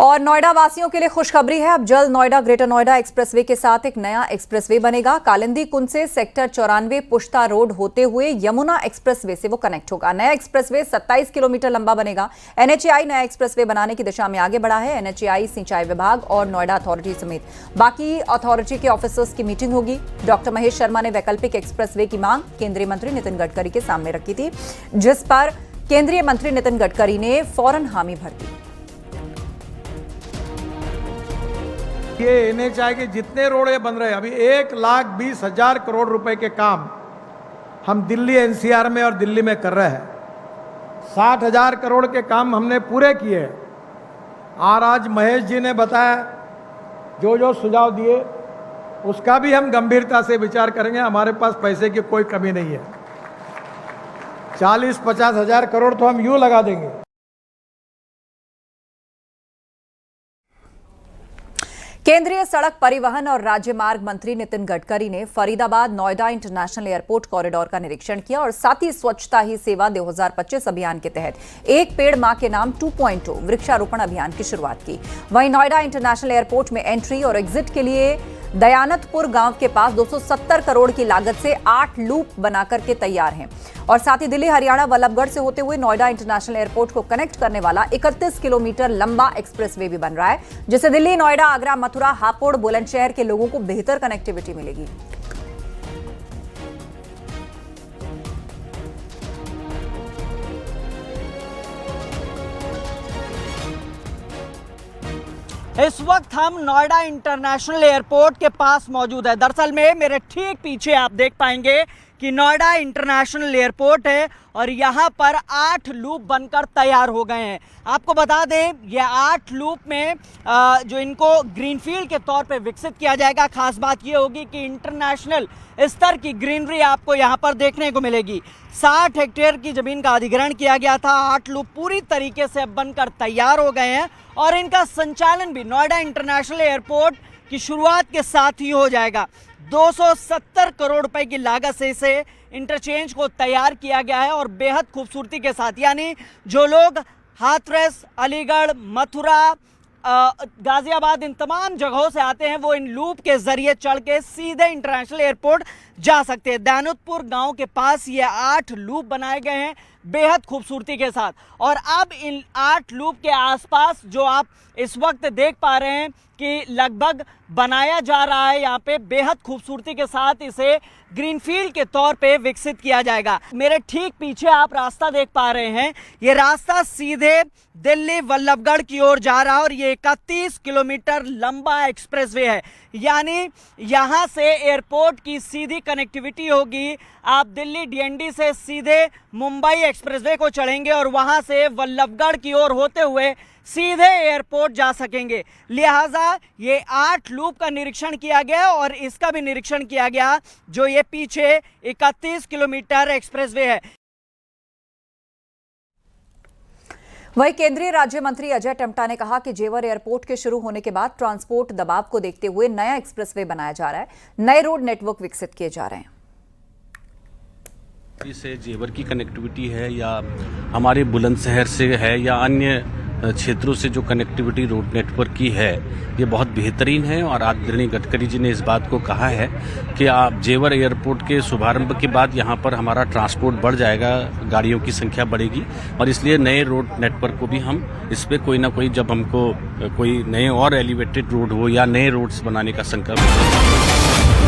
और नोएडा वासियों के लिए खुशखबरी है। अब जल्द नोएडा ग्रेटर नोएडा एक्सप्रेसवे के साथ एक नया एक्सप्रेसवे बनेगा। कालिंदी कुंज से सेक्टर 94 पुश्ता रोड होते हुए यमुना एक्सप्रेसवे से वो कनेक्ट होगा। नया एक्सप्रेसवे 27 किलोमीटर लंबा बनेगा। एनएचएआई नया एक्सप्रेसवे बनाने की दिशा में आगे बढ़ा है। एनएचएआई, सिंचाई विभाग और नोएडा अथॉरिटी समेत बाकी अथॉरिटी के ऑफिसर्स की मीटिंग होगी। डॉक्टर महेश शर्मा ने वैकल्पिक एक्सप्रेसवे की मांग केंद्रीय मंत्री नितिन गडकरी के सामने रखी थी, जिस पर केंद्रीय मंत्री नितिन गडकरी ने फौरन हामी भर दी। ये एनएचएआई के जितने रोडे बन रहे हैं, अभी 1,20,000 करोड़ रुपए के काम हम दिल्ली एनसीआर में और दिल्ली में कर रहे हैं। 60,000 करोड़ के काम हमने पूरे किए और आज महेश जी ने बताया जो सुझाव दिए उसका भी हम गंभीरता से विचार करेंगे। हमारे पास पैसे की कोई कमी नहीं है। 40-50 हजार करोड़ तो हम यूं लगा देंगे। केंद्रीय सड़क परिवहन और राजमार्ग मंत्री नितिन गडकरी ने Faridabad Noida international airport corridor का निरीक्षण किया और साथ ही स्वच्छता ही सेवा 2025 अभियान के तहत एक पेड़ मां के नाम 2.0 वृक्षारोपण अभियान की शुरुआत की। वहीं नोएडा इंटरनेशनल एयरपोर्ट में एंट्री और एग्जिट के लिए दयानतपुर गांव के पास 270 करोड़ की लागत से 8 लूप बनाकर के तैयार हैं। और साथ ही दिल्ली हरियाणा वल्लभगढ़ से होते हुए नोएडा इंटरनेशनल एयरपोर्ट को कनेक्ट करने वाला 31 किलोमीटर लंबा एक्सप्रेसवे भी बन रहा है, जिससे दिल्ली, नोएडा, आगरा, मथुरा, हापुड़, बुलंदशहर के लोगों को बेहतर कनेक्टिविटी मिलेगी। इस वक्त हम नोएडा इंटरनेशनल एयरपोर्ट के पास मौजूद है। दरअसल में मेरे ठीक पीछे आप देख पाएंगे कि नोएडा इंटरनेशनल एयरपोर्ट है और यहाँ पर 8 लूप बनकर तैयार हो गए हैं। आपको बता दें, ये 8 लूप में जो इनको ग्रीनफील्ड के तौर पे विकसित किया जाएगा। खास बात ये होगी कि इंटरनेशनल स्तर की ग्रीनरी आपको यहाँ पर देखने को मिलेगी। 60 हेक्टेयर की जमीन का अधिग्रहण किया गया था। 8 लूप पूरी तरीके से बनकर तैयार हो गए हैं और इनका संचालन भी नोएडा इंटरनेशनल एयरपोर्ट की शुरुआत के साथ ही हो जाएगा। 270 करोड़ रुपए की लागत से इसे इंटरचेंज को तैयार किया गया है और बेहद खूबसूरती के साथ, यानी जो लोग हाथरस, अलीगढ़, मथुरा, गाजियाबाद, इन तमाम जगहों से आते हैं वो इन लूप के जरिए चढ़ के सीधे इंटरनेशनल एयरपोर्ट जा सकते हैं। दयानतपुर गांव के पास ये 8 लूप बनाए गए हैं बेहद खूबसूरती के साथ। और अब इन 8 लूप के आसपास जो आप इस वक्त देख पा रहे हैं कि लगभग बनाया जा रहा है, यहाँ पे बेहद खूबसूरती के साथ इसे ग्रीनफील्ड के तौर पे विकसित किया जाएगा। मेरे ठीक पीछे आप रास्ता देख पा रहे हैं, ये रास्ता सीधे दिल्ली वल्लभगढ़ की ओर जा रहा है और ये 31 किलोमीटर लंबा एक्सप्रेसवे है, यानी यहाँ से एयरपोर्ट की सीधी कनेक्टिविटी होगी। आप दिल्ली डीएनडी से सीधे मुंबई एक्सप्रेसवे को चढ़ेंगे और वहाँ से वल्लभगढ़ की ओर होते हुए सीधे एयरपोर्ट जा सकेंगे। लिहाजा ये 8 लूप का निरीक्षण किया गया और इसका भी निरीक्षण किया गया जो ये पीछे 31 किलोमीटर एक्सप्रेसवे है। वहीं केंद्रीय राज्य मंत्री अजय टम्टा ने कहा कि जेवर एयरपोर्ट के शुरू होने के बाद ट्रांसपोर्ट दबाव को देखते हुए नया एक्सप्रेसवे बनाया जा रहा है, नए रोड नेटवर्क विकसित किए जा रहे हैं। से जेवर की कनेक्टिविटी है या हमारे बुलंदशहर से है या अन्य क्षेत्रों से जो कनेक्टिविटी रोड नेटवर्क की है, ये बहुत बेहतरीन है। और आदरणीय गडकरी जी ने इस बात को कहा है कि आप जेवर एयरपोर्ट के शुभारंभ के बाद यहाँ पर हमारा ट्रांसपोर्ट बढ़ जाएगा, गाड़ियों की संख्या बढ़ेगी और इसलिए नए रोड नेटवर्क को भी हम इस पर कोई ना कोई, जब हमको कोई नए और एलिवेटेड रोड हो या नए रोड्स बनाने का संकल्प